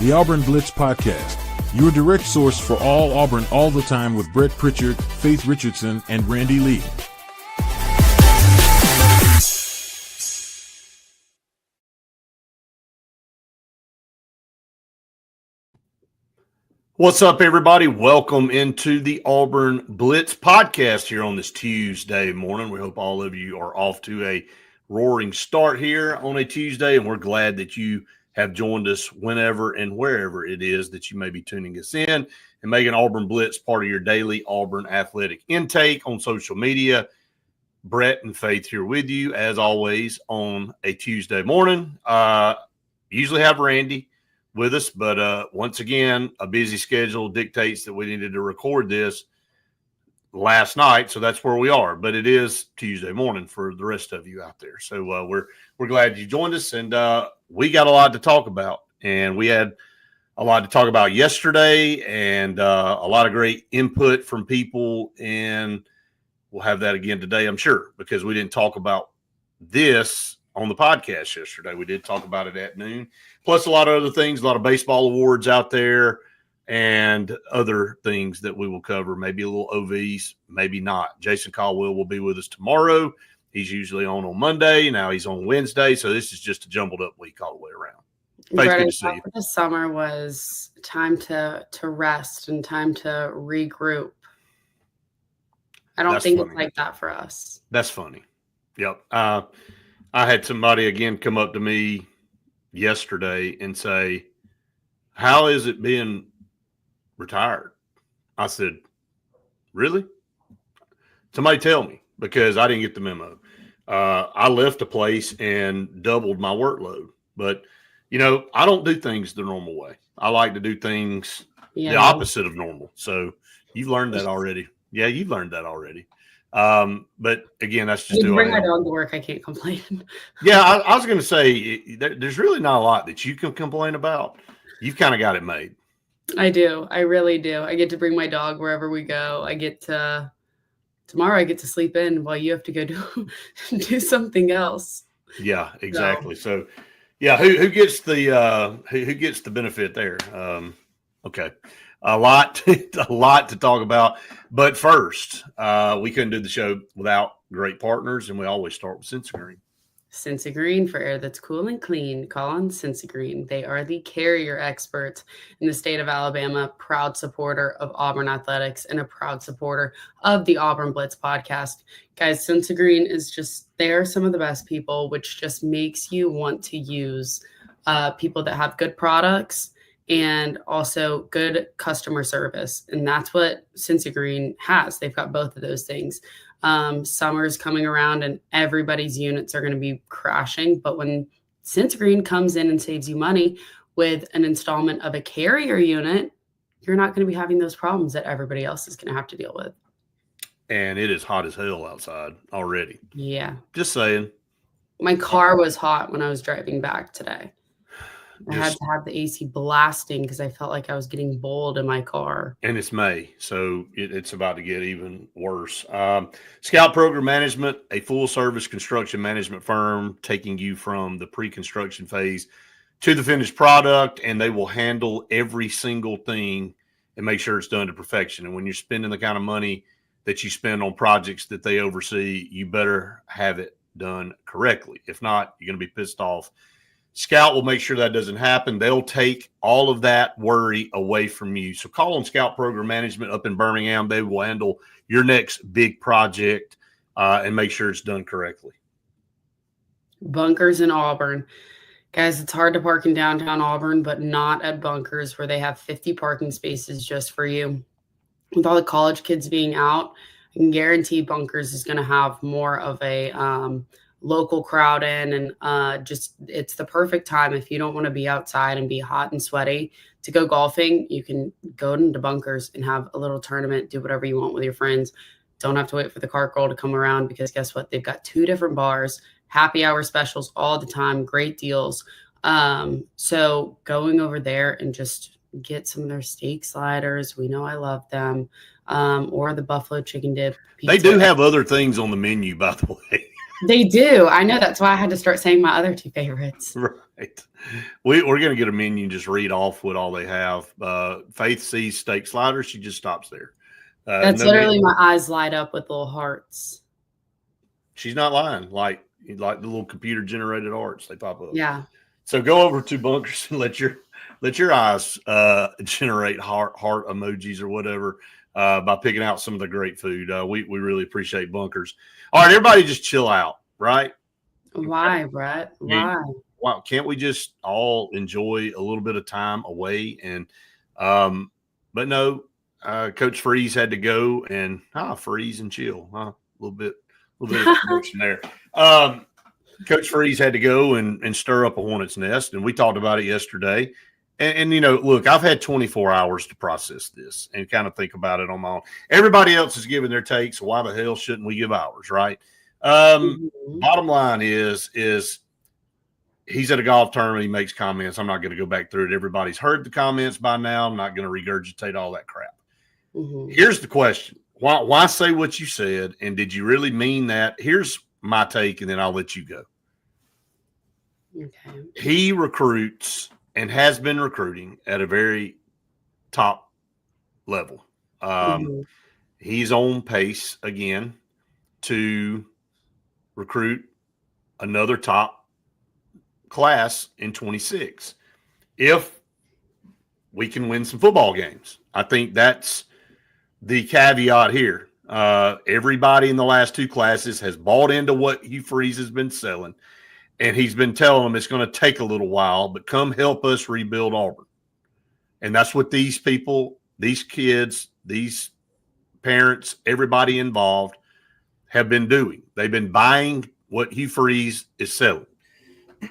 the Auburn Blitz Podcast, your direct source for all Auburn all the time with Brett Pritchard, Faith Richardson, and Randy Lee. What's up, everybody? Welcome into the Auburn Blitz Podcast here on this Tuesday morning. We hope all of you are off to a roaring start here on a Tuesday, and we're glad that you have joined us whenever and wherever it is that you may be tuning us in and making Auburn Blitz part of your daily Auburn athletic intake on social media. Brett and Faith here with you, as always, on a Tuesday morning. Usually have Randy with us, but once again, a busy schedule dictates that we needed to record this last night, so that's where we are. But it is Tuesday morning for the rest of you out there, so we're glad you joined us, and we got a lot to talk about, and we had a lot to talk about yesterday, and a lot of great input from people, and we'll have that again today, I'm sure, because we didn't talk about this on the podcast yesterday. We did talk about it at noon, plus a lot of other things, a lot of baseball awards out there and other things that we will cover, maybe a little OVs, maybe not. Jason Caldwell will be with us tomorrow. He's usually on Monday. Now he's on Wednesday, so this is just a jumbled up week all the way around. Faith, good to see you. This summer was time to rest and time to regroup. I don't think it's like that for us. That's funny. Yep. I had somebody again come up to me yesterday and say, "How is it being retired?" I said, "Really? Somebody tell me," because I didn't get the memo. I left a place and doubled my workload, but I don't do things the normal way. I like to do things the opposite of normal. So you've learned that already. Yeah, you've learned that already. But again, that's just bring my dog to work. I can't complain. Yeah, I was going to say there's really not a lot that you can complain about. You've kind of got it made. I do. I really do. I get to bring my dog wherever we go. Tomorrow I get to sleep in while you have to go do something else. Yeah, exactly. So yeah, who gets the benefit there? Okay. A lot to talk about. But first, we couldn't do the show without great partners, and we always start with Sensagreen. Sensagreen, for air that's cool and clean, call on Sensagreen. They are the carrier experts in the state of Alabama, proud supporter of Auburn athletics, and a proud supporter of the Auburn Blitz podcast. Guys, Sensagreen they are some of the best people, which just makes you want to use people that have good products and also good customer service. And that's what Sensagreen has. They've got both of those things. Summer's coming around and everybody's units are going to be crashing. But when Sensagreen comes in and saves you money with an installment of a carrier unit, you're not going to be having those problems that everybody else is going to have to deal with. And it is hot as hell outside already. Yeah. Just saying. My car was hot when I was driving back today. I had to have the AC blasting because I felt like I was getting boiled in my car. And it's May, so it's about to get even worse. Scout Program Management, a full-service construction management firm taking you from the pre-construction phase to the finished product, and they will handle every single thing and make sure it's done to perfection. And when you're spending the kind of money that you spend on projects that they oversee, you better have it done correctly. If not, you're going to be pissed off. Scout will make sure that doesn't happen. They'll take all of that worry away from you. So call on Scout Program Management up in Birmingham. They will handle your next big project and make sure it's done correctly. Bunkers in Auburn. Guys, it's hard to park in downtown Auburn, but not at Bunkers, where they have 50 parking spaces just for you. With all the college kids being out, I can guarantee Bunkers is going to have more of a local crowd in, and it's the perfect time if you don't want to be outside and be hot and sweaty to go golfing. You can go into Bunkers and have a little tournament, do whatever you want with your friends. Don't have to wait for the cart girl to come around, because guess what? They've got 2 different bars, happy hour specials all the time, great deals. So going over there and just get some of their steak sliders. We know I love them. Or the buffalo chicken dip pizza. They do have other things on the menu, by the way. They do. I know. That's why I had to start saying my other two favorites. Right. We're going to get a menu and just read off what all they have. Faith sees steak sliders. She just stops there. That's literally my eyes light up with little hearts. She's not lying. Like the little computer generated hearts, they pop up. Yeah. So go over to Bunkers and let your eyes generate heart emojis or whatever by picking out some of the great food. We really appreciate Bunkers. All right, everybody, just chill out, right? Why, Brett? Why? Wow, can't we just all enjoy a little bit of time away? And but no, Coach Freeze had to go and freeze and chill. A little bit of emotion there. Coach Freeze had to go and stir up a hornet's nest, and we talked about it yesterday. And look, I've had 24 hours to process this and kind of think about it on my own. Everybody else is giving their takes. So why the hell shouldn't we give ours, right? Bottom line is he's at a golf tournament. He makes comments. I'm not going to go back through it. Everybody's heard the comments by now. I'm not going to regurgitate all that crap. Mm-hmm. Here's the question. Why say what you said? And did you really mean that? Here's my take, and then I'll let you go. Okay. He recruits and has been recruiting at a very top level. He's on pace again to recruit another top class in 26 if we can win some football games. I think that's the caveat here. Everybody in the last two classes has bought into what Hugh Freeze has been selling, and he's been telling them it's going to take a little while, but come help us rebuild Auburn. And that's what these people, these kids, these parents, everybody involved have been doing. They've been buying what Hugh Freeze is selling.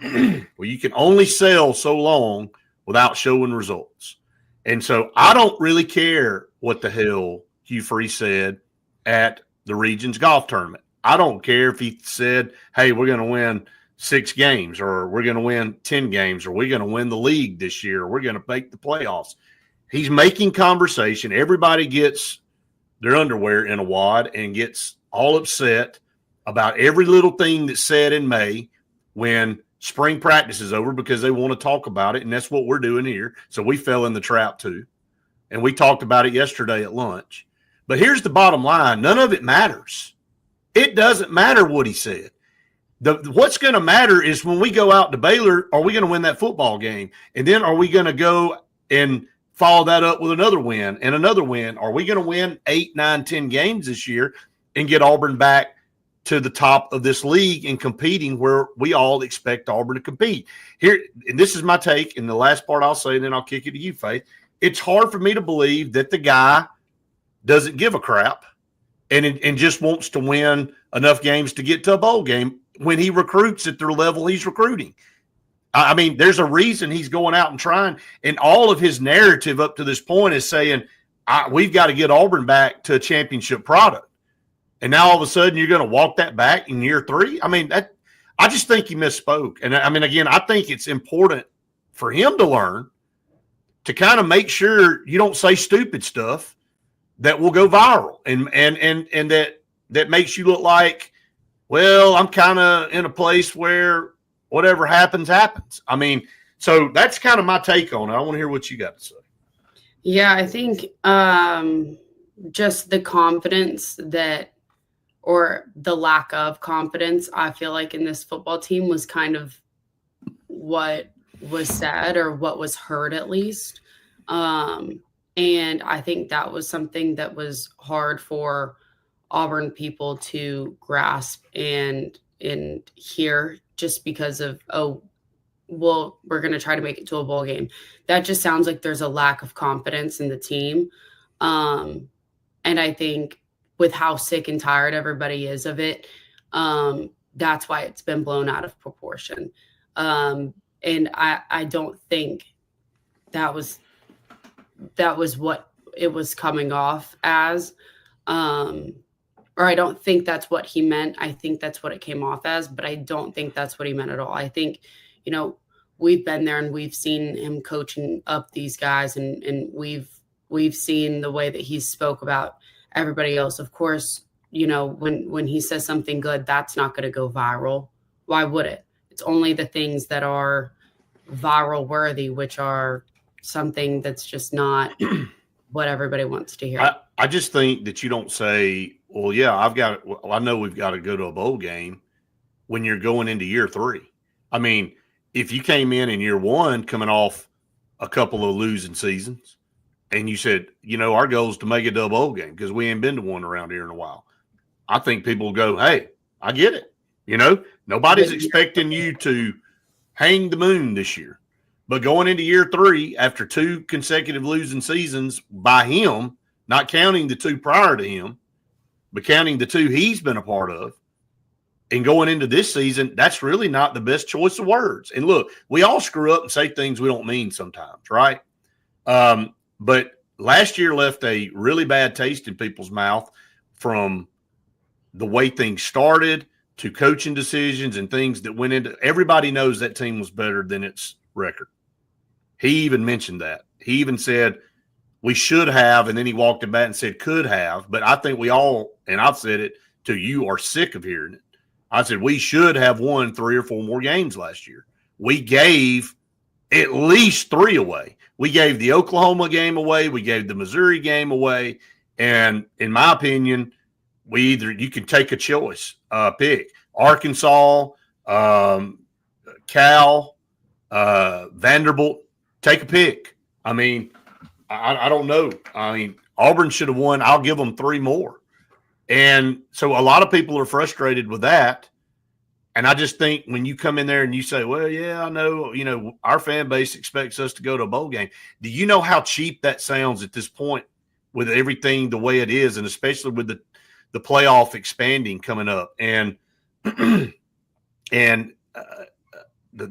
Well, you can only sell so long without showing results. And so I don't really care what the hell Hugh Freeze said at the Regions Golf Tournament. I don't care if he said, hey, we're going to win 6 games, or we're going to win 10 games, or we're going to win the league this year, or we're going to make the playoffs. He's making conversation. Everybody gets their underwear in a wad and gets all upset about every little thing that's said in May when spring practice is over, because they want to talk about it, and that's what we're doing here. So we fell in the trap too, and we talked about it yesterday at lunch. But here's the bottom line. None of it matters. It doesn't matter what he said. What's going to matter is when we go out to Baylor, are we going to win that football game? And then are we going to go and follow that up with another win and another win? Are we going to win 8, 9, 10 games this year and get Auburn back to the top of this league and competing where we all expect Auburn to compete? Here, and this is my take, and the last part I'll say, and then I'll kick it to you, Faith. It's hard for me to believe that the guy doesn't give a crap and just wants to win enough games to get to a bowl game when he recruits at the level he's recruiting. I mean, there's a reason he's going out and trying, and all of his narrative up to this point is saying, we've got to get Auburn back to a championship product. And now all of a sudden you're going to walk that back in year 3? I mean, I just think he misspoke. And I mean, again, I think it's important for him to learn to kind of make sure you don't say stupid stuff that will go viral and that makes you look like, well, I'm kind of in a place where whatever happens, happens. I mean, so that's kind of my take on it. I want to hear what you got to say. Yeah, I think just the confidence or the lack of confidence, I feel like in this football team was kind of what was said, or what was heard at least. And I think that was something that was hard for Auburn people to grasp and hear, just because of, well, we're going to try to make it to a bowl game. That just sounds like there's a lack of confidence in the team. And I think with how sick and tired everybody is of it, that's why it's been blown out of proportion. And I don't think that was what it was coming off as, or I don't think that's what he meant. I think that's what it came off as, but I don't think that's what he meant at all. I think, we've been there and we've seen him coaching up these guys, and we've seen the way that he spoke about everybody else. Of course, when he says something good, that's not going to go viral. Why would it? It's only the things that are viral worthy, which are something that's just not what everybody wants to hear. I just think that you don't say, well, yeah, I know we've got to go to a bowl game when you're going into year 3. I mean, if you came in year 1 coming off a couple of losing seasons and you said, our goal is to make it to a bowl game because we ain't been to one around here in a while, I think people will go, hey, I get it. Nobody's expecting you to hang the moon this year. But going into year 3, after 2 consecutive losing seasons by him, not counting the 2 prior to him, but counting the 2 he's been a part of, and going into this season, that's really not the best choice of words. And look, we all screw up and say things we don't mean sometimes, right? But last year left a really bad taste in people's mouth from the way things started to coaching decisions and things that went into – everybody knows that team was better than its record. He even mentioned that. He even said we should have, and then he walked it back and said could have. But I think we all – and I've said it to you – are sick of hearing it. I said we should have won 3 or 4 more games last year. We gave at least 3 away. We gave the Oklahoma game away. We gave the Missouri game away. And in my opinion, you can take a choice, pick. Arkansas, Cal, Vanderbilt, take a pick. I mean, I don't know. I mean, Auburn should have won. I'll give them 3 more. And so a lot of people are frustrated with that. And I just think when you come in there and you say, well, yeah, I know, our fan base expects us to go to a bowl game. Do you know how cheap that sounds at this point with everything the way it is, and especially with the playoff expanding coming up and the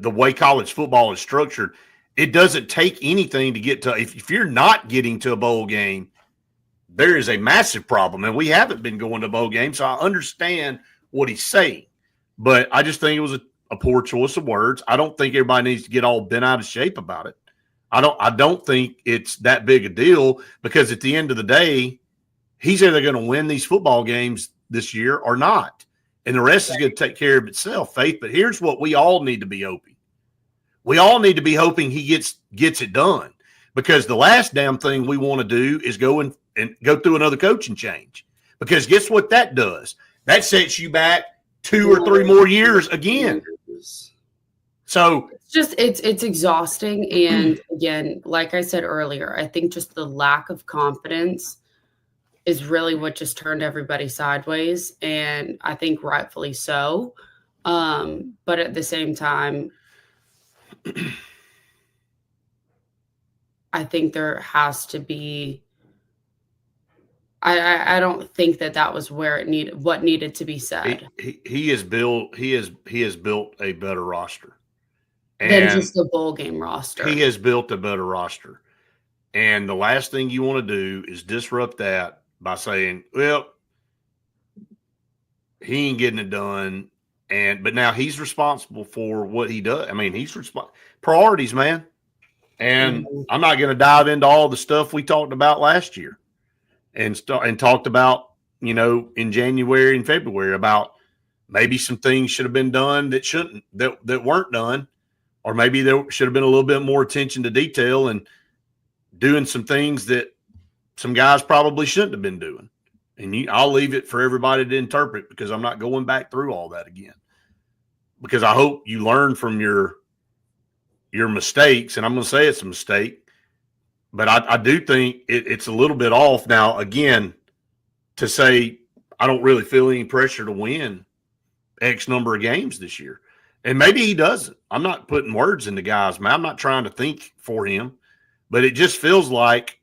way college football is structured? It doesn't take anything to get to – if you're not getting to a bowl game, there is a massive problem. And we haven't been going to bowl games, so I understand what he's saying. But I just think it was a poor choice of words. I don't think everybody needs to get all bent out of shape about it. I don't think it's that big a deal, because at the end of the day, he's either going to win these football games this year or not. And the rest is going to take care of itself, Faith. But here's what we all need to be hoping. We all need to be hoping he gets it done, because the last damn thing we want to do is go and go through another coaching change, because guess what that does? That sets you back 2 or 3 more years again. So it's exhausting. And again, like I said earlier, I think just the lack of confidence is really what just turned everybody sideways. And I think rightfully so. But at the same time, I think there has to be, I don't think that was where what needed to be said. He has built a better roster than just a bowl game roster. He has built a better roster. And the last thing you want to do is disrupt that by saying, well, he ain't getting it done. But now he's responsible for what he does. I mean, he's priorities, man. And I'm not going to dive into all the stuff we talked about last year and talked about, in January and February, about maybe some things should have been done that weren't done, or maybe there should have been a little bit more attention to detail and doing some things that some guys probably shouldn't have been doing. And I'll leave it for everybody to interpret, because I'm not going back through all that again, because I hope you learn from your mistakes. And I'm going to say it's a mistake, but I do think it's a little bit off. Now, again, to say I don't really feel any pressure to win X number of games this year. And maybe he doesn't. I'm not putting words in the guy's mouth. I'm not trying to think for him, but it just feels like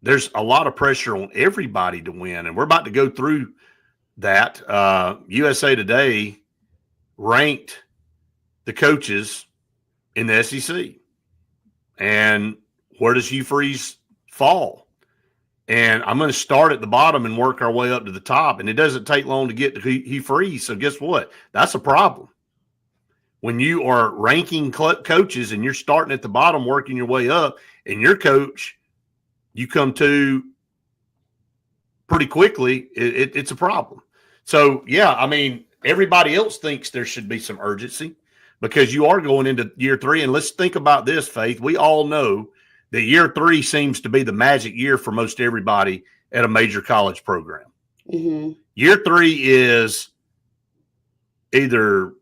there's a lot of pressure on everybody to win. And we're about to go through that. USA Today ranked the coaches in the SEC. And where does Hugh Freeze fall? And I'm going to start at the bottom and work our way up to the top. And it doesn't take long to get to Hugh Freeze. So guess what? That's a problem. When you are ranking coaches and you're starting at the bottom, working your way up, and your coach, you come to pretty quickly, it's a problem. So, yeah, I mean, everybody else thinks there should be some urgency because you are going into year 3. And let's think about this, Faith. We all know that year 3 seems to be the magic year for most everybody at a major college program. Mm-hmm. Year 3 is either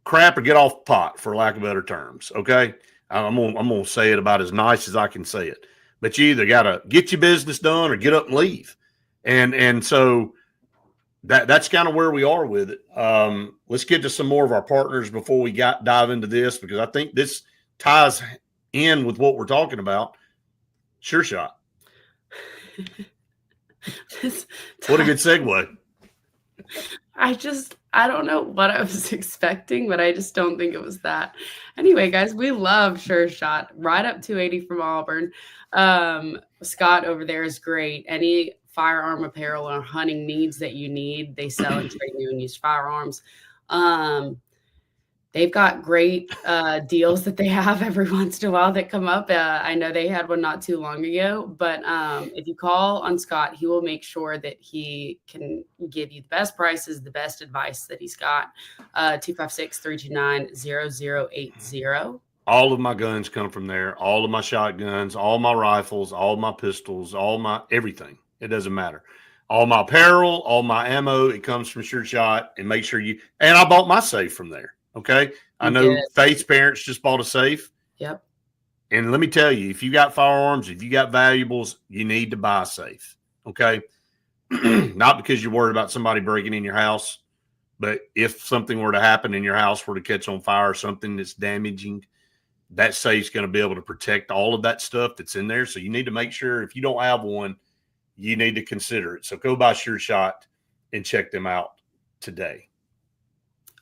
crap or get off the pot, for lack of better terms. Okay, I'm gonna say it about as nice as I can say it. But you either got to get your business done or get up and leave, and so that's kind of where we are with it. Let's get to some more of our partners before we dive into this, because I think this ties in with what we're talking about. Sure Shot. What a good segue. I don't know what I was expecting, but I just don't think it was that. Anyway, guys, we love Sure Shot. Right up 280 from Auburn. Scott over there is great. Any firearm apparel or hunting needs that you need, they sell and trade new and used firearms. They've got great deals that they have every once in a while that come up. I know they had one not too long ago, but if you call on Scott, he will make sure that he can give you the best prices, the best advice that he's got. 256-329-0080. All of my guns come from there. All of my shotguns, all my rifles, all my pistols, all my everything. It doesn't matter. All my apparel, all my ammo, it comes from Sure Shot. And make sure and I bought my safe from there. Okay. I know Faith's parents just bought a safe. Yep. And let me tell you, if you got firearms, if you got valuables, you need to buy a safe. Okay. Not because you're worried about somebody breaking in your house, but if something were to happen and your house were to catch on fire or something that's damaging, that safe's going to be able to protect all of that stuff that's in there. So you need to make sure, if you don't have one, you need to consider it. So go buy Sure Shot and check them out today.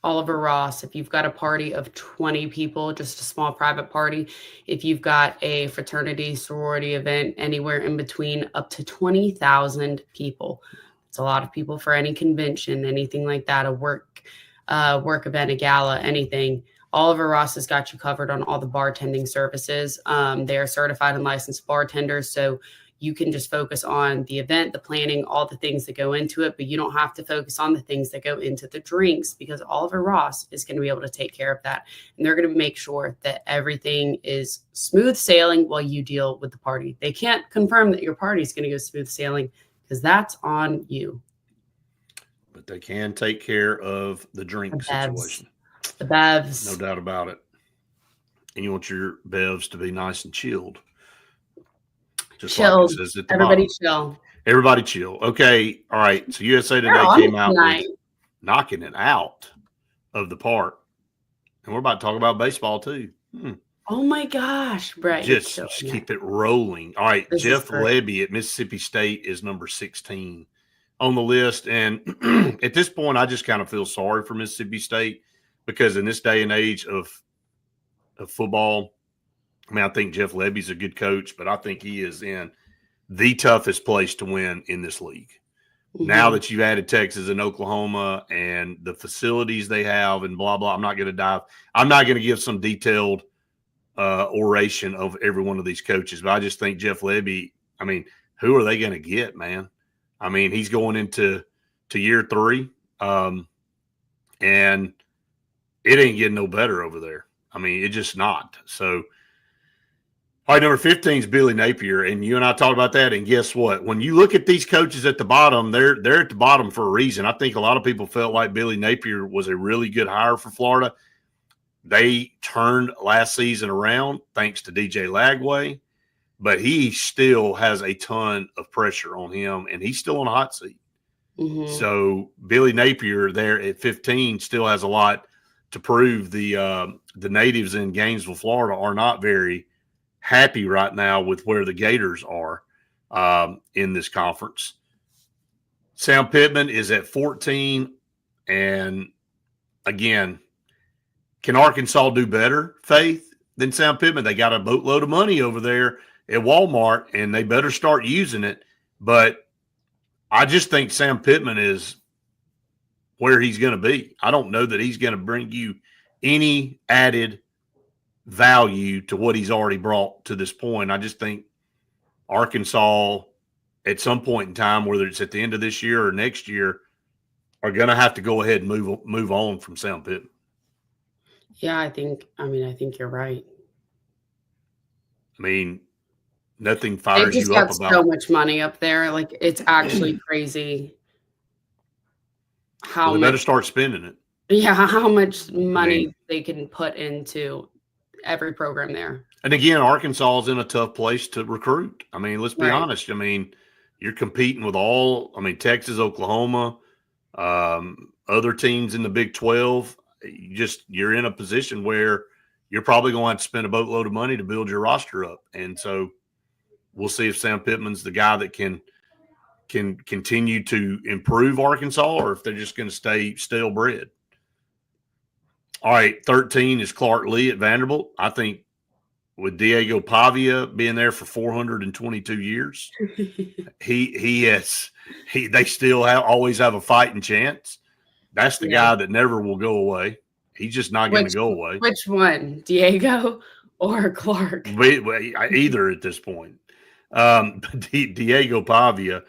Oliver Ross, if you've got a party of 20 people, just a small private party, if you've got a fraternity, sorority event, anywhere in between, up to 20,000 people. It's a lot of people for any convention, anything like that, a work event, a gala, anything. Oliver Ross has got you covered on all the bartending services. They are certified and licensed bartenders, so you can just focus on the event, the planning, all the things that go into it, but you don't have to focus on the things that go into the drinks, because Oliver Ross is going to be able to take care of that. And they're going to make sure that everything is smooth sailing while you deal with the party. They can't confirm that your party is going to go smooth sailing, because that's on you. But they can take care of the drink situation. The bevs. No doubt about it. And you want your bevs to be nice and chilled. Just chilled. Like it says at the Everybody bottom. chill. Everybody chill. Okay. All right. So USA Today came out with knocking it out of the park. And we're about to talk about baseball too. Oh my gosh, Brett. Just keep it rolling. All right. Jeff Lebby at Mississippi State is number 16 on the list. And at this point, I just kind of feel sorry for Mississippi State, because in this day and age of football, I mean, I think Jeff Lebby's a good coach, but I think he is in the toughest place to win in this league. Mm-hmm. Now that you've added Texas and Oklahoma and the facilities they have and blah, blah, I'm not going to give some detailed oration of every one of these coaches, but I just think Jeff Lebby, I mean, who are they going to get, man? I mean, he's going into year 3, and it ain't getting no better over there. I mean, it's just not. So, all right, number 15 is Billy Napier, and you and I talked about that, and guess what? When you look at these coaches at the bottom, they're at the bottom for a reason. I think a lot of people felt like Billy Napier was a really good hire for Florida. They turned last season around thanks to DJ Lagway, but he still has a ton of pressure on him, and he's still on a hot seat. Mm-hmm. So Billy Napier there at 15 still has a lot to prove. The natives in Gainesville, Florida are not very happy right now with where the Gators are in this conference. Sam Pittman is at 14. And again, can Arkansas do better, Faith, than Sam Pittman? They got a boatload of money over there at Walmart, and they better start using it. But I just think Sam Pittman is where he's going to be. I don't know that he's going to bring you any added value to what he's already brought to this point. I just think Arkansas at some point in time, whether it's at the end of this year or next year, are going to have to go ahead and move on from Sam Pittman. Yeah, I think you're right. I mean, nothing They fires just you up got about. so much money up there. Like, it's actually crazy how Well, they better much. start spending it. Yeah, how much money mean- they can put into every program there. And again, Arkansas is in a tough place to recruit. I mean, let's be Right. honest. I mean, you're competing with Texas, Oklahoma, other teams in the Big 12. You're in a position where you're probably going to have to spend a boatload of money to build your roster up. And so we'll see if Sam Pittman's the guy that can continue to improve Arkansas, or if they're just going to stay stale bread. All right, 13 is Clark Lee at Vanderbilt. I think with Diego Pavia being there for 422 years, they still always have a fighting chance. That's the guy that never will go away. He's just not going to go away. Which one, Diego or Clark? Either at this point. Diego Pavia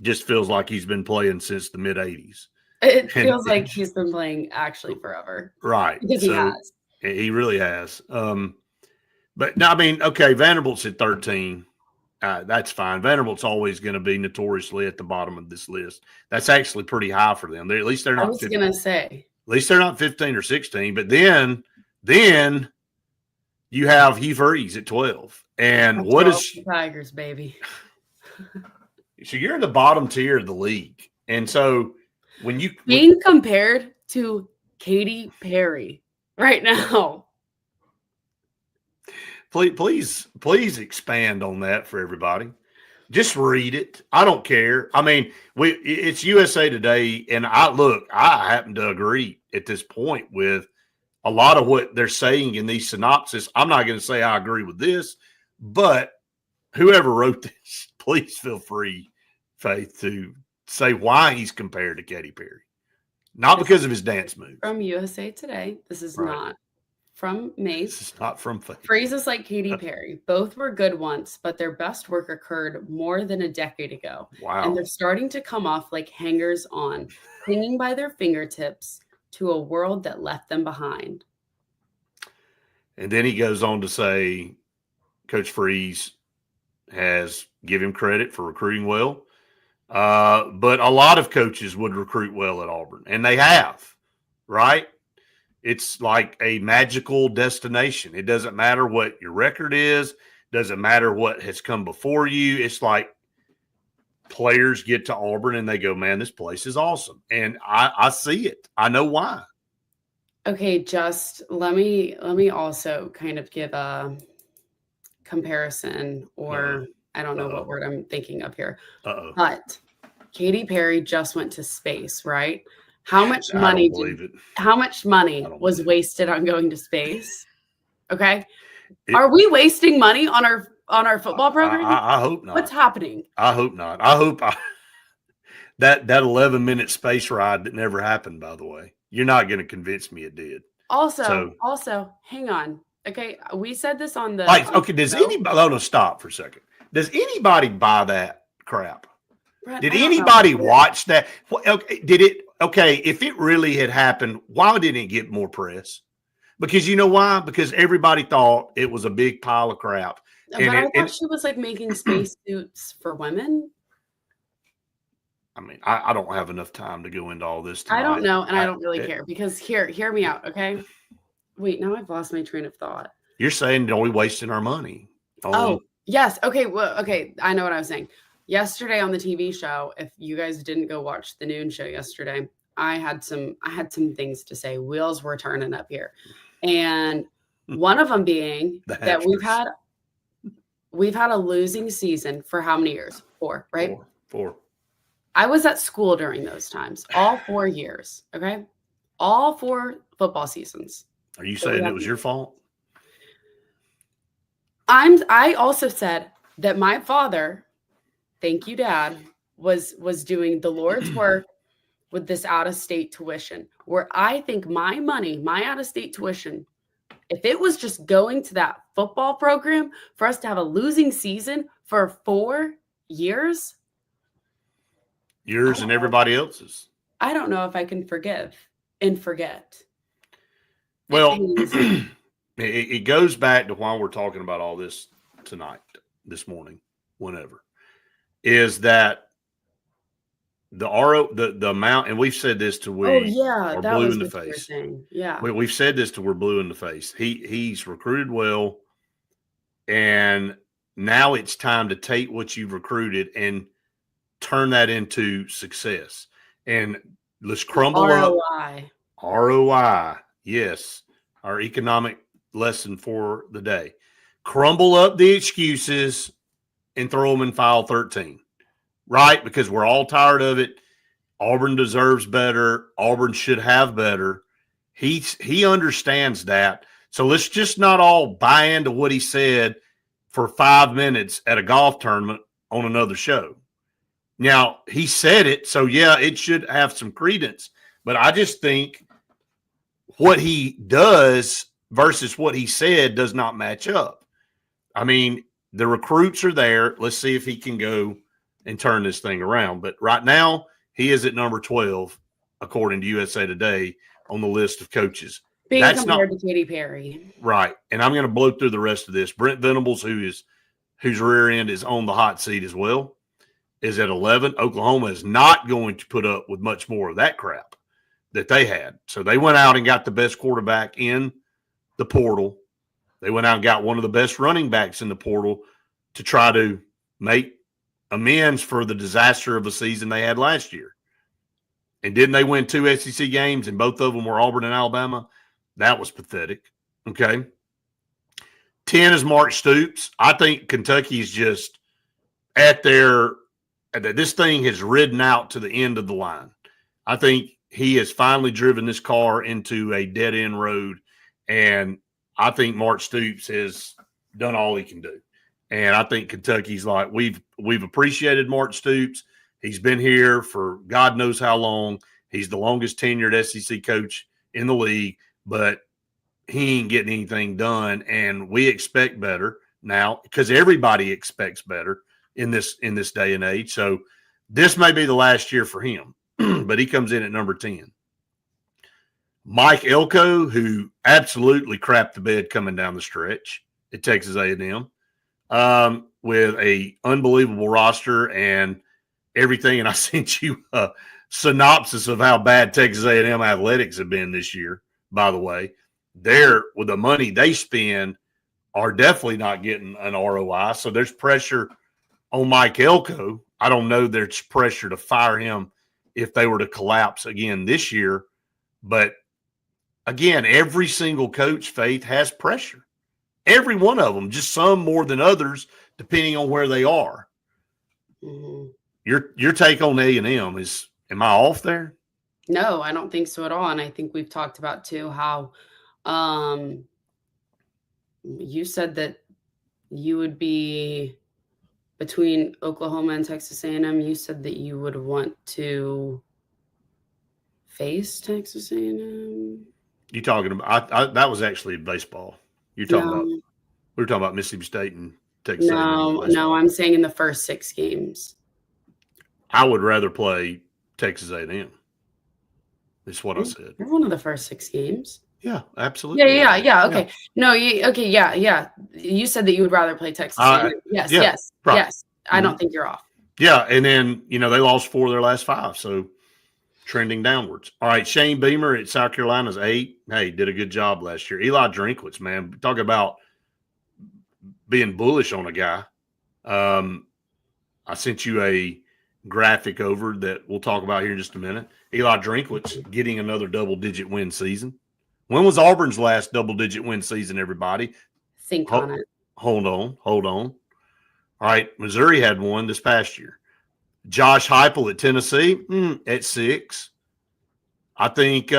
just feels like he's been playing since the mid-'80s. It feels like he's been playing actually forever. Right. Because he has. He really has. But no, I mean, okay, Vanderbilt's at 13. That's fine. Vanderbilt's always going to be notoriously at the bottom of this list. That's actually pretty high for them. At least they're not. I was going to say. At least they're not 15 or 16. But then you have Hugh Freeze at 12. And That's what is Tigers, baby? So you're in the bottom tier of the league, and so when you being compared to Katy Perry right now. Please expand on that for everybody. Just read it. I don't care. I mean, it's USA Today, and I happen to agree at this point with a lot of what they're saying in these synopses. I'm not going to say I agree with this, but whoever wrote this, please feel free, Faith, to say why he's compared to Katy Perry. Not because of his dance moves. From USA Today. This is not from Mace. This is not from Faith. Phrases like Katy Perry. Both were good once, but their best work occurred more than a decade ago. Wow. And they're starting to come off like hangers on, clinging by their fingertips to a world that left them behind. And then he goes on to say Coach Freeze has given him credit for recruiting well. But a lot of coaches would recruit well at Auburn, and they have, right? It's like a magical destination. It doesn't matter what your record is. Doesn't matter what has come before you. It's like players get to Auburn and they go, man, this place is awesome. And I see it. I know why. Okay, just let me also kind of give a comparison, or I don't know what word I'm thinking of here. But Katy Perry just went to space, right? How much money was wasted on going to space? Okay. Are we wasting money on our football program? I hope not. What's happening? I hope not. I hope that 11-minute space ride that never happened, by the way. You're not going to convince me it did. Also, hang on. Okay, we said this on the does anybody stop for a second? Does anybody buy that crap? Brett, did anybody watch that? If it really had happened, why didn't it get more press? Because you know why? Because everybody thought it was a big pile of crap. But I thought she was like making spacesuits for women. I mean, I don't have enough time to go into all this tonight. I don't know, and I don't really care, because hear me out, okay? Wait, now I've lost my train of thought. You're saying, are we wasting our money? Yes. Okay. Well, okay. I know what I was saying. Yesterday on the TV show, if you guys didn't go watch the noon show yesterday, I had some things to say. Wheels were turning up here. And one of them being that we've had a losing season for how many years? 4, right? 4. I was at school during those times, all 4 years. Okay. All 4 football seasons. Are you saying it was your fault? I also said that my father, thank you, Dad, was doing the Lord's work with this out-of-state tuition, where I think my money, my out-of-state tuition, If it was just going to that football program for us to have a losing season for 4 years, yours and everybody else's. I don't know if I can forgive and forget. Well, it goes back to why we're talking about all this tonight, this morning, whenever, is that the amount, and we've said this to we are blue in the face. Yeah, we've said this to we're blue in the face. He's recruited well, and now it's time to take what you've recruited and turn that into success. And let's crumble ROI. up ROI. Yes, our economic lesson for the day. Crumble up the excuses and throw them in file 13, right? Because we're all tired of it. Auburn deserves better. Auburn should have better. He understands that. So let's just not all buy into what he said for 5 minutes at a golf tournament on another show. Now, he said it, so yeah, it should have some credence. But I just think what he does versus what he said does not match up. I mean, the recruits are there. Let's see if he can go and turn this thing around. But right now, he is at number 12, according to USA Today, on the list of coaches. Being compared to Katy Perry. Right. And I'm going to blow through the rest of this. Brent Venables, whose rear end is on the hot seat as well, is at 11. Oklahoma is not going to put up with much more of that crap that they had. So they went out and got the best quarterback in the portal. They went out and got one of the best running backs in the portal to try to make amends for the disaster of a season they had last year. And didn't they win 2 SEC games, and both of them were Auburn and Alabama? That was pathetic. Okay. 10 is Mark Stoops. I think Kentucky is just at this thing has ridden out to the end of the line. I think he has finally driven this car into a dead-end road, and I think Mark Stoops has done all he can do. And I think Kentucky's like, we've appreciated Mark Stoops. He's been here for God knows how long. He's the longest tenured SEC coach in the league, but he ain't getting anything done. And we expect better now because everybody expects better in this day and age. So this may be the last year for him, but he comes in at number 10. Mike Elko, who absolutely crapped the bed coming down the stretch at Texas A&M, with a unbelievable roster and everything. And I sent you a synopsis of how bad Texas A&M athletics have been this year, by the way. They're, with the money they spend, are definitely not getting an ROI. So there's pressure on Mike Elko. I don't know there's pressure to fire him if they were to collapse again this year. But again, every single coach, Faith, has pressure. Every one of them, just some more than others, depending on where they are. Mm-hmm. Your take on A&M is, am I off there? No, I don't think so at all. And I think we've talked about too how you said that you would be between Oklahoma and Texas A&M. You said that you would want to face Texas A&M. You talking about? that was actually baseball. You're talking about. We were talking about Mississippi State and Texas A&M. No, I'm saying in the first 6 games. I would rather play Texas A&M. That's what I said. You're one of the first 6 games. Yeah, absolutely. Yeah. Okay. Yeah. No, okay. Yeah. You said that you would rather play Texas A&M. Yes. Right. Yes. I don't think you're off. Yeah, and then they lost 4 of their last 5, so trending downwards. All right, Shane Beamer at South Carolina's 8. Hey, did a good job last year. Eli Drinkwitz, man, talk about being bullish on a guy. I sent you a graphic over that we'll talk about here in just a minute. Eli Drinkwitz getting another double-digit win season. When was Auburn's last double-digit win season, everybody? Think on it. Hold on. All right, Missouri had one this past year. Josh Heupel at Tennessee at 6. I think. He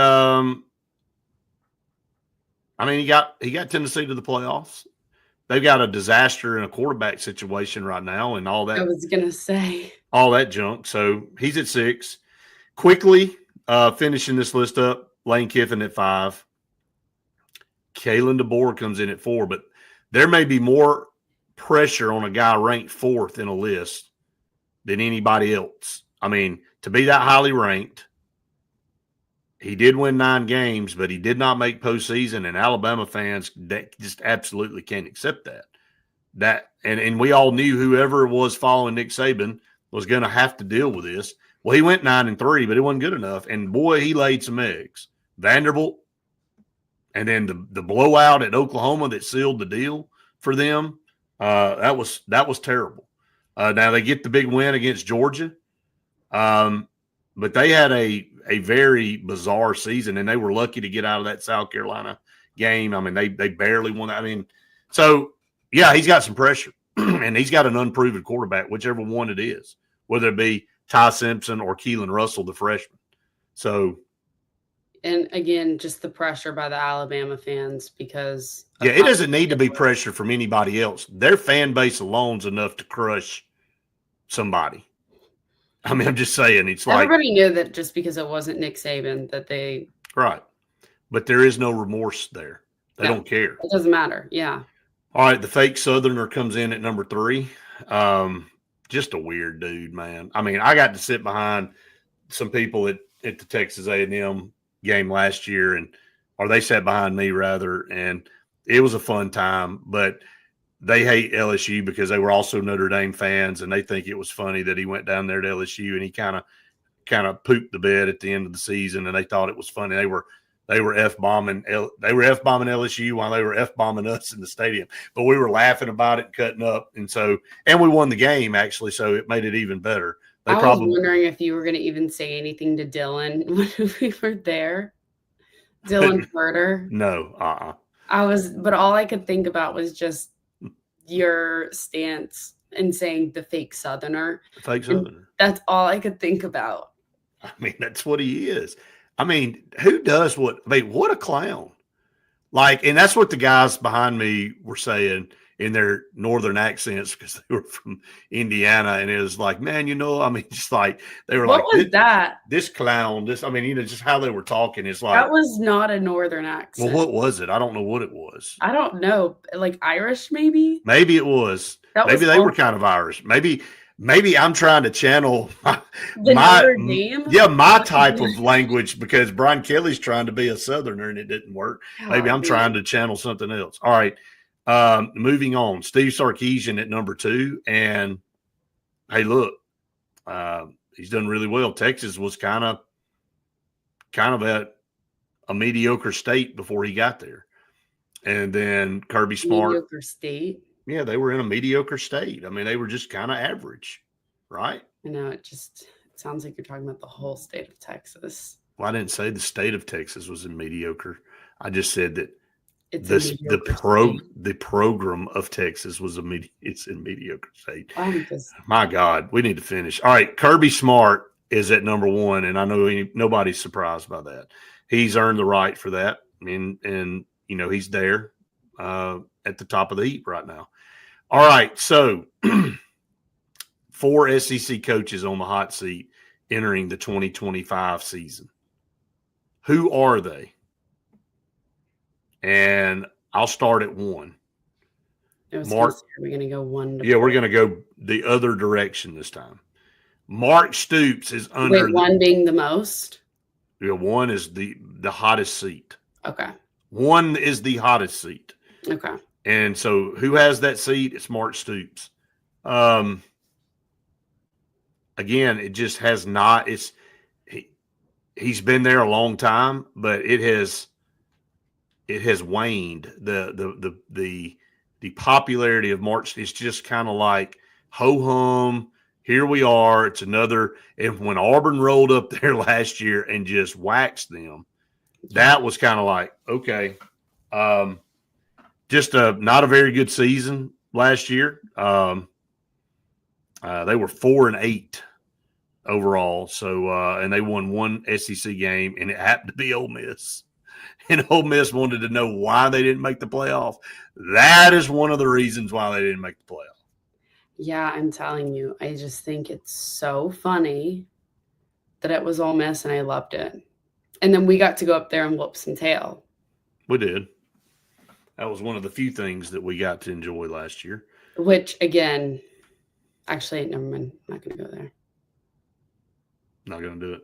got Tennessee to the playoffs. They've got a disaster in a quarterback situation right now, and all that. I was gonna say all that junk. So he's at 6. Quickly finishing this list up. Lane Kiffin at 5. Kalen DeBoer comes in at 4, but there may be more pressure on a guy ranked 4th in a list than anybody else. I mean, to be that highly ranked, he did win 9 games, but he did not make postseason, and Alabama fans just absolutely can't accept that. And we all knew whoever was following Nick Saban was going to have to deal with this. Well, he went 9-3, but it wasn't good enough. And boy, he laid some eggs. Vanderbilt, and then the blowout at Oklahoma that sealed the deal for them. That was terrible. Now they get the big win against Georgia, but they had a very bizarre season, and they were lucky to get out of that South Carolina game. I mean, they barely won. I mean, so yeah, he's got some pressure, and he's got an unproven quarterback, whichever one it is, whether it be Ty Simpson or Keelan Russell, the freshman. So. And again, just the pressure by the Alabama fans because it doesn't need to be pressure from anybody else. Their fan base alone's enough to crush somebody. I mean, I'm just saying, it's like everybody knew that just because it wasn't Nick Saban that they right, but there is no remorse there. They don't care. It doesn't matter. Yeah. All right, the fake Southerner comes in at number 3. Just a weird dude, man. I mean, I got to sit behind some people at the Texas A&M game last year, or they sat behind me rather, and it was a fun time, but they hate LSU because they were also Notre Dame fans, and they think it was funny that he went down there to LSU and he kind of pooped the bed at the end of the season, and they thought it was funny. They were F-bombing LSU while they were F-bombing us in the stadium, but we were laughing about it and cutting up, and we won the game actually, so it made it even better. I was wondering if you were going to even say anything to Dylan when we were there. Dylan Furter. No. But all I could think about was just your stance and saying the fake Southerner. The fake Southerner. That's all I could think about. I mean, that's what he is. I mean, who does what? I mean, what a clown. And that's what the guys behind me were saying in their northern accents because they were from Indiana, and it was like, man, just like they were what was that? This clown, just how they were talking. It's like that was not a northern accent. Well, what was it? I don't know what it was. I don't know, like Irish, maybe. Maybe it was. Maybe they were kind of Irish. Maybe I'm trying to channel my type of language because Brian Kelly's trying to be a Southerner and it didn't work. Maybe I'm trying to channel something else. All right. Moving on, Steve Sarkisian at number 2. And hey, look, he's done really well. Texas was kind of at a mediocre state before he got there. And then Kirby Smart. Mediocre state? Yeah, they were in a mediocre state. I mean, they were just kind of average, right? I know, it sounds like you're talking about the whole state of Texas. Well, I didn't say the state of Texas was in mediocre. I just said that the program of Texas was it's in mediocre state. My God, we need to finish. All right, Kirby Smart is at number 1, and I know nobody's surprised by that. He's earned the right for that, and he's there at the top of the heap right now. All right, so 4 SEC coaches on the hot seat entering the 2025 season. Who are they? And I'll start at 1. Mark, are we going to go 1? Yeah, we're going to go the other direction this time. Mark Stoops is under. Wait, 1 being the most? Yeah, 1 is the hottest seat. Okay. 1 is the hottest seat. Okay. And so who has that seat? It's Mark Stoops. Again, it just has not. He's been there a long time, but it has waned. The popularity of March is just kind of like ho hum. Here we are. It's another. And when Auburn rolled up there last year and just waxed them, that was kind of like okay. Just not a very good season last year. They were 4-8 overall. So and they won 1 SEC game, and it happened to be Ole Miss. And Ole Miss wanted to know why they didn't make the playoff. That is one of the reasons why they didn't make the playoff. Yeah, I'm telling you, I just think it's so funny that it was Ole Miss, and I loved it. And then we got to go up there and whoop some tail. We did. That was one of the few things that we got to enjoy last year. Which, again, actually, never mind. I'm not going to go there. Not going to do it.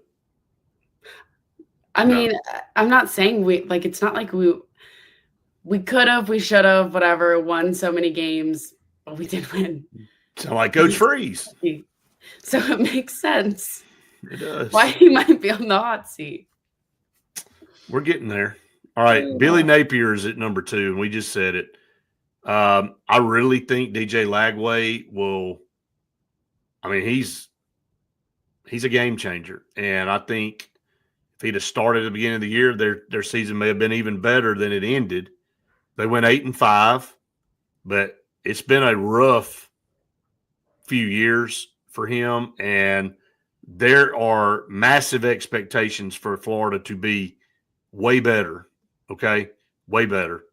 I mean, I'm not saying it's not like we could have, we should have, whatever, won so many games, but we did win. Sound like Coach Freeze. So it makes sense. It does. Why he might be on the hot seat. We're getting there. All right. Billy Napier is at number 2, and we just said it. I really think DJ Lagway will – I mean, he's a game changer. And I think if he'd have started at the beginning of the year, their season may have been even better than it ended. They went 8-5, but it's been a rough few years for him, and there are massive expectations for Florida to be way better, okay? Way better.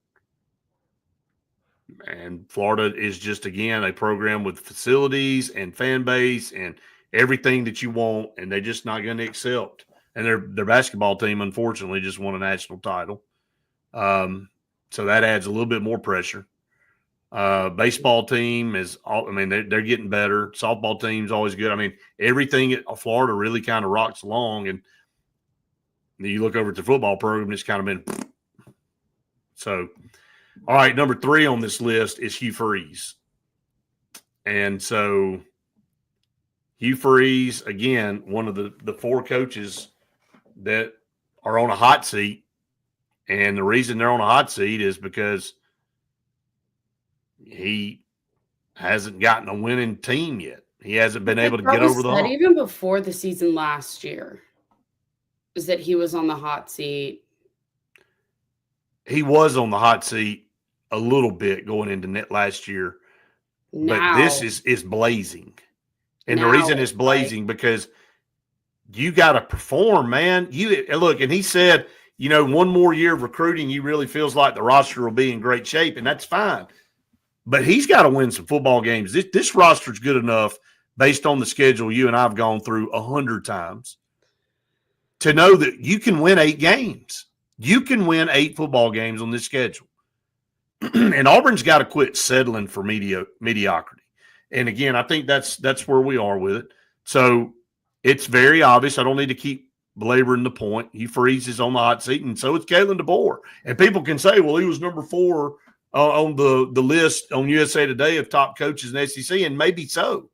And Florida is just, again, a program with facilities and fan base and everything that you want, and they're just not going to accept. And their basketball team, unfortunately, just won a national title. So that adds a little bit more pressure. Baseball team is all, I mean, they're getting better. Softball team's always good. I mean, everything at Florida really kind of rocks along. And you look over at the football program, it's kind of been so. All right, number 3 on this list is Hugh Freeze. And so Hugh Freeze, again, one of the 4 coaches that are on a hot seat. And the reason they're on a hot seat is because he hasn't gotten a winning team yet. He hasn't been able to get over the hump. Even before the season last year, is that he was on the hot seat. He was on the hot seat a little bit going into net last year. Now, but this is blazing. And the reason it's blazing because you got to perform, man. You look, and he said, one more year of recruiting, he really feels like the roster will be in great shape, and that's fine. But he's got to win some football games. This roster's good enough based on the schedule you and I have gone through 100 times to know that you can win 8 games. You can win 8 football games on this schedule. And Auburn's got to quit settling for mediocrity. And again, I think that's where we are with it. So it's very obvious. I don't need to keep belaboring the point. He freezes on the hot seat, and so it's Kalen DeBoer. And people can say, well, he was number 4 on the list on USA Today of top coaches in the SEC, and maybe so.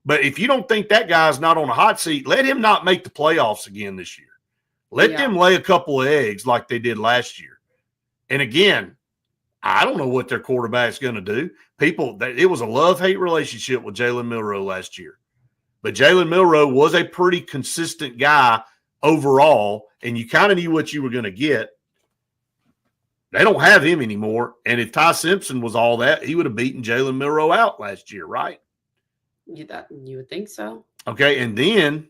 But if you don't think that guy's not on a hot seat, let him not make the playoffs again this year. Let them lay a couple of eggs like they did last year. And again, I don't know what their quarterback's going to do. It was a love-hate relationship with Jalen Milroe last year. But Jalen Milroe was a pretty consistent guy overall, and you kind of knew what you were going to get. They don't have him anymore. And if Ty Simpson was all that, he would have beaten Jalen Milroe out last year, right? You would think so. Okay, and then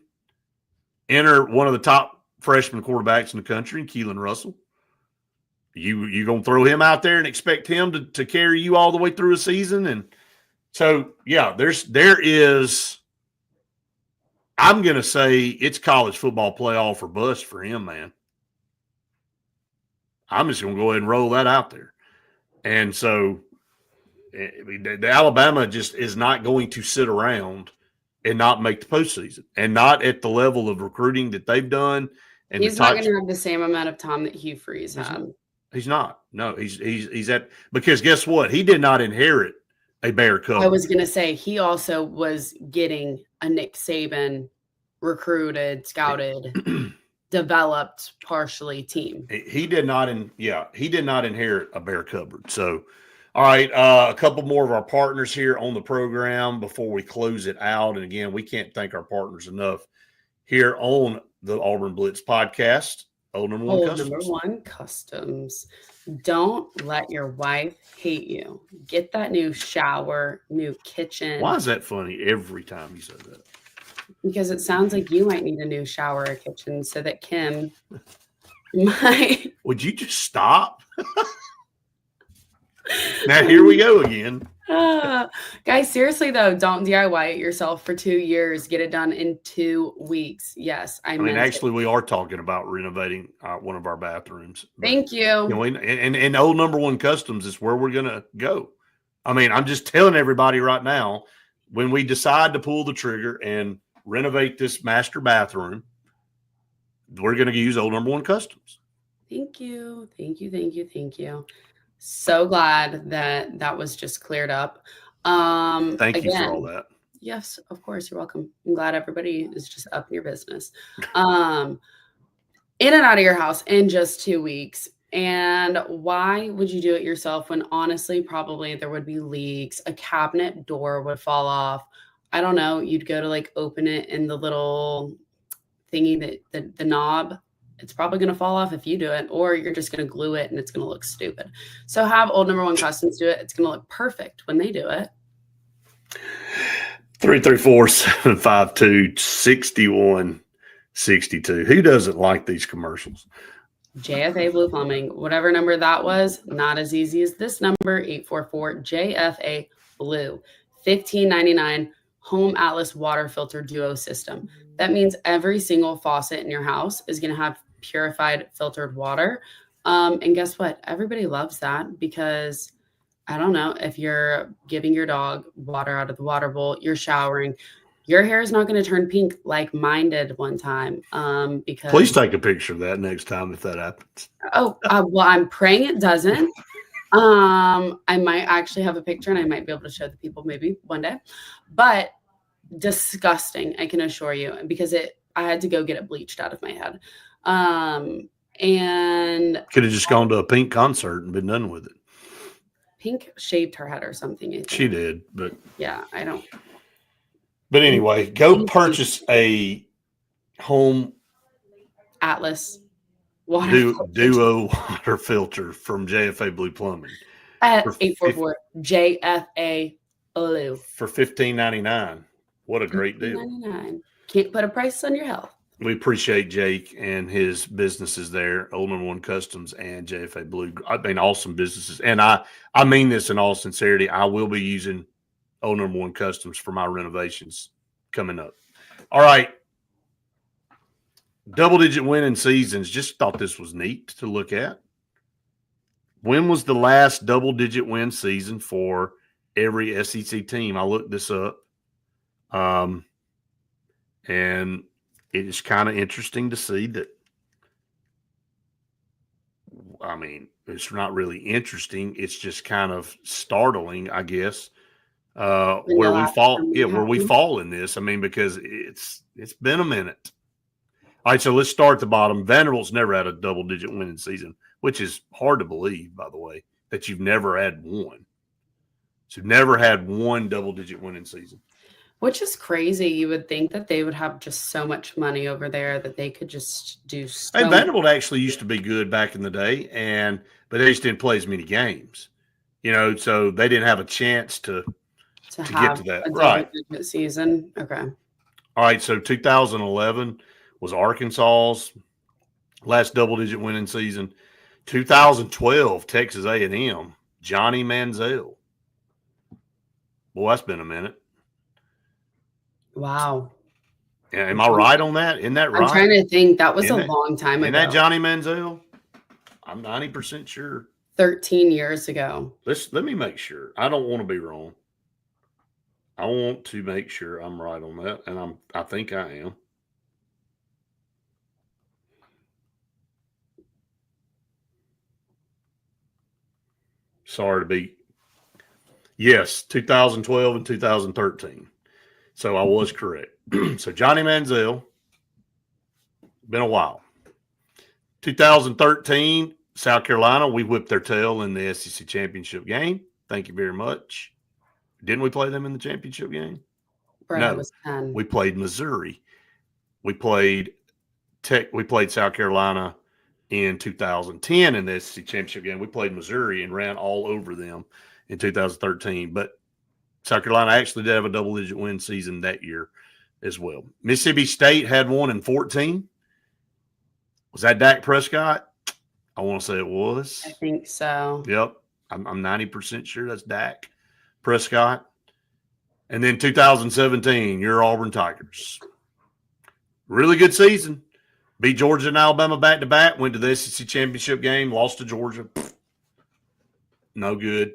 enter one of the top freshman quarterbacks in the country, Keelan Russell. You going to throw him out there and expect him to carry you all the way through a season? And so, yeah, there is – I'm going to say it's college football playoff or bust for him, man. I'm just going to go ahead and roll that out there. And so the Alabama just is not going to sit around and not make the postseason and not at the level of recruiting that they've done. And he's not going to have the same amount of time that Hugh Freeze had. He's not. No, he's at – because guess what? He did not inherit a Bear cover. I was going to say he also was getting a Nick Saban recruited, scouted, developed partially team. He did not inherit a Bear cupboard. So, all right, a couple more of our partners here on the program before we close it out. And again, we can't thank our partners enough here on the Auburn Blitz podcast. Number one Customs. Don't let your wife hate you. Get that new shower, new kitchen. Why is that funny every time you say that? Because it sounds like you might need a new shower or kitchen so that Kim Would you just stop? Now, here we go again. Guys, seriously though, don't DIY it yourself for 2 years. Get it done in 2 weeks. Yes, I I mean, meant it. actually, we are talking about renovating one of our bathrooms. But, Thank you. and Old Number One Customs is where we're gonna go. I mean, I'm just telling everybody right now, when we decide to pull the trigger and renovate this master bathroom, we're gonna use Old Number One Customs. Thank you. Thank you. Thank you. Thank you. So glad that that was just cleared up. Thank you for all that. Yes, of course. You're welcome. I'm glad everybody is just up in your business. In and out of your house in just 2 weeks. And why would you do it yourself when honestly, probably there would be leaks, a cabinet door would fall off. I don't know. You'd go to like open it in the little thingy that the knob. It's probably going to fall off if you do it, or you're just going to glue it and it's going to look stupid. So have Old Number One Customs do it. It's going to look perfect when they do it. 334-752-6162. Who doesn't like these commercials? JFA Blue Plumbing, whatever number that was, not as easy as this number, 844 JFA Blue, $15.99 Home Atlas Water Filter Duo System. That means every single faucet in your house is going to have purified filtered water. And guess what? Everybody loves that because I don't know, if you're giving your dog water out of the water bowl, you're showering, your hair is not going to turn pink like mine did one time. Because Please take a picture of that next time if that happens. well, I'm praying it doesn't. I might actually have a picture and I might be able to show the people maybe one day, but disgusting, I can assure you, because I had to go get it bleached out of my head. And Could have just gone to a Pink concert and been done with it. Pink shaved her head or something. I think. She did, but yeah, I don't. But anyway, go purchase a Home Atlas water Duo water filter from JFA Blue Plumbing at 844 JFA Blue for $15.99. What a great deal! $15.99. Can't put a price on your health. We appreciate Jake and his businesses there, Old Number One Customs and JFA Blue. I mean, awesome businesses. And I mean this in all sincerity. I will be using Old Number One Customs for my renovations coming up. All right. Double-digit winning seasons. Just thought this was neat to look at. When was the last double-digit win season for every SEC team? I looked this up. And it is kind of interesting to see that. I mean, it's not really interesting. It's just kind of startling, I guess, where we fall. Yeah, where we fall in this. I mean, because it's been a minute. All right, so let's start at the bottom. Vanderbilt's never had a double-digit winning season, which is hard to believe, by the way, that you've never had one. So you've never had one double-digit winning season. Which is crazy. You would think that they would have just so much money over there that they could just do so much. Vanderbilt actually used to be good back in the day, but they just didn't play as many games, so they didn't have a chance to get to that. Right. Season. Okay. All right. So 2011 was Arkansas's last double-digit winning season. 2012, Texas A&M, Johnny Manziel. Boy, that's been a minute. Wow. Yeah, am I right on that? Isn't that right? I'm trying to think. That was a long time ago. Isn't that Johnny Manziel? I'm 90% sure. 13 years ago. Let me make sure. I don't want to be wrong. I want to make sure I'm right on that, and I think I am. Sorry to be. Yes, 2012 and 2013. So I was correct. So Johnny Manziel, been a while. 2013, South Carolina, we whipped their tail in the SEC championship game. Thank you very much. Didn't we play them in the championship game? No, was 10. We played Missouri. We played South Carolina in 2010 in the SEC championship game. We played Missouri and ran all over them in 2013. But South Carolina actually did have a double-digit win season that year as well. Mississippi State had one in 14. Was that Dak Prescott? I want to say it was. I think so. Yep. I'm 90% sure that's Dak Prescott. And then 2017, your Auburn Tigers. Really good season. Beat Georgia and Alabama back-to-back, went to the SEC championship game, lost to Georgia. No good.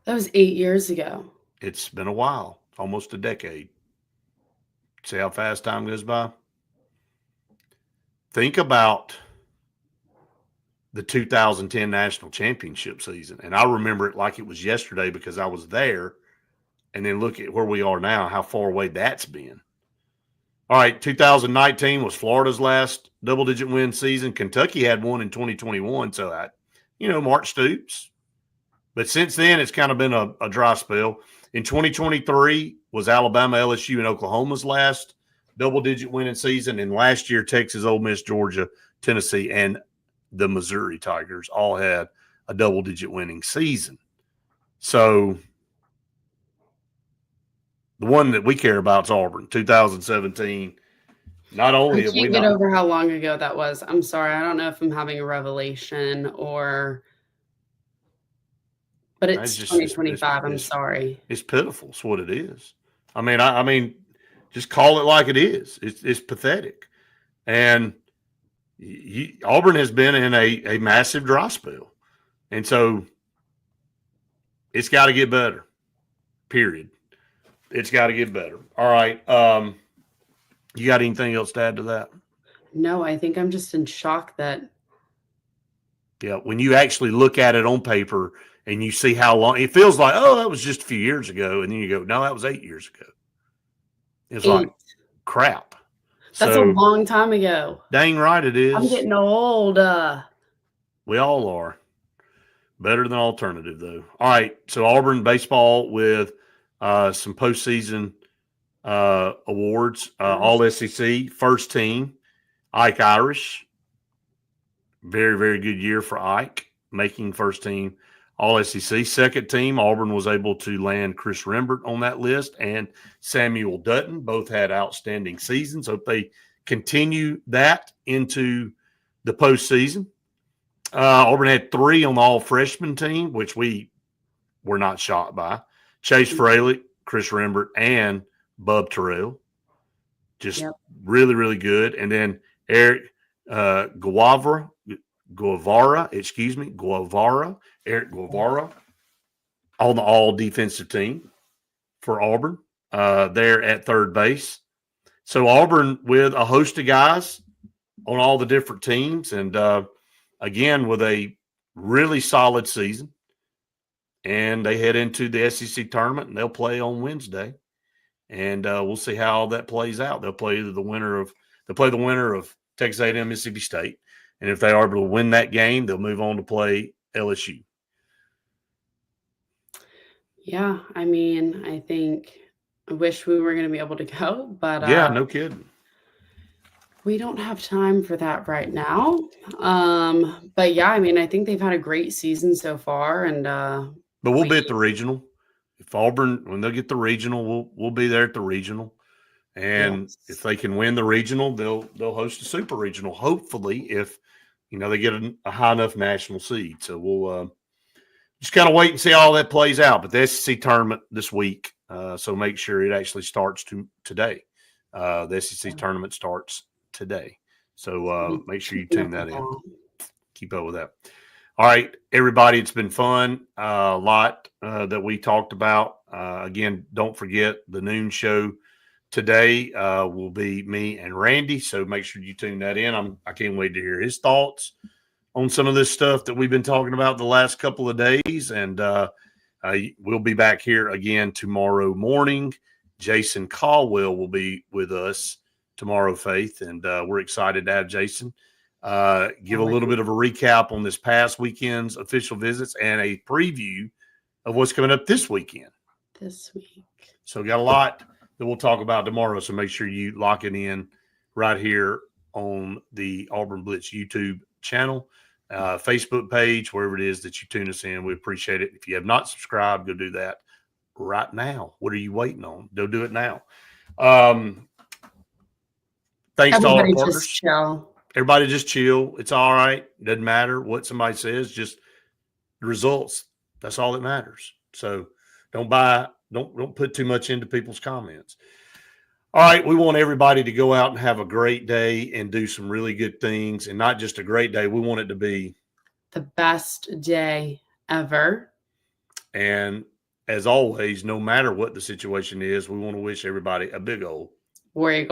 That was 8 years ago. It's been a while, almost a decade. See how fast time goes by? Think about the 2010 national championship season. And I remember it like it was yesterday because I was there. And then look at where we are now, how far away that's been. All right, 2019 was Florida's last double-digit win season. Kentucky had one in 2021, so that, Mark Stoops. But since then, it's kind of been a dry spell. In 2023 was Alabama, LSU, and Oklahoma's last double-digit winning season. And last year, Texas, Ole Miss, Georgia, Tennessee, and the Missouri Tigers all had a double-digit winning season. So the one that we care about is Auburn, 2017. Not only I have we can't get not over how long ago that was. I'm sorry. I don't know if I'm having a revelation but it's 2025. I'm sorry. It's pitiful. It's what it is. I mean, just call it like it is. It's pathetic. And Auburn has been in a massive dry spell. And so it's got to get better, period. It's got to get better. All right. You got anything else to add to that? No, I think I'm just in shock that. Yeah, when you actually look at it on paper and you see how long, it feels like, oh, that was just a few years ago. And then you go, no, that was 8 years ago. It's like crap. That's a long time ago. Dang right it is. I'm getting old. We all are. Better than alternative, though. All right, so Auburn baseball with some postseason awards. All SEC, first team, Ike Irish. Very, very good year for Ike, making first team All SEC. Second team, Auburn was able to land Chris Rembert on that list and Samuel Dutton. Both had outstanding seasons. Hope they continue that into the postseason. Auburn had 3 on the all-freshman team, which we were not shocked by. Chase Fraley, Chris Rembert, and Bub Terrell. Just really, really good. And then Eric Guevara, Eric Guevara on the all-defensive team for Auburn there at third base. So Auburn with a host of guys on all the different teams and, again, with a really solid season. And they head into the SEC tournament, and they'll play on Wednesday. And we'll see how all that plays out. They'll play the winner of Texas A&M, Mississippi State. And if they are able to win that game, they'll move on to play LSU. Yeah, I mean, I wish we were going to be able to go, but yeah, no kidding. We don't have time for that right now. But yeah, I mean, I think they've had a great season so far, and but we'll be at the regional. If Auburn, when they'll get the regional, we'll be there at the regional. And if they can win the regional, they'll host a super regional. Hopefully, if they get a high enough national seed. So we'll just kind of wait and see how all that plays out. But the SEC tournament this week, so make sure it actually starts today. The SEC tournament starts today. So make sure you tune that in. Keep up with that. All right, everybody, it's been fun. A lot that we talked about. Again, don't forget the noon show today will be me and Randy. So make sure you tune that in. I can't wait to hear his thoughts on some of this stuff that we've been talking about the last couple of days. And we'll be back here again tomorrow morning. Jason Caldwell will be with us tomorrow, Faith, and we're excited to have Jason give a little bit of a recap on this past weekend's official visits and a preview of what's coming up this weekend. This week. So we got a lot that we'll talk about tomorrow, so make sure you lock it in right here on the Auburn Blitz YouTube channel, Facebook page, wherever it is that you tune us in. We appreciate it. If you have not subscribed, go do that right now. What are you waiting on? Go do it now. Thanks to all our partners. Just chill. Everybody just chill. It's all right. Doesn't matter what somebody says. Just the results. That's all that matters. So don't put too much into people's comments. All right, we want everybody to go out and have a great day and do some really good things, and not just a great day. We want it to be the best day ever. And as always, no matter what the situation is, we want to wish everybody a big old Warrior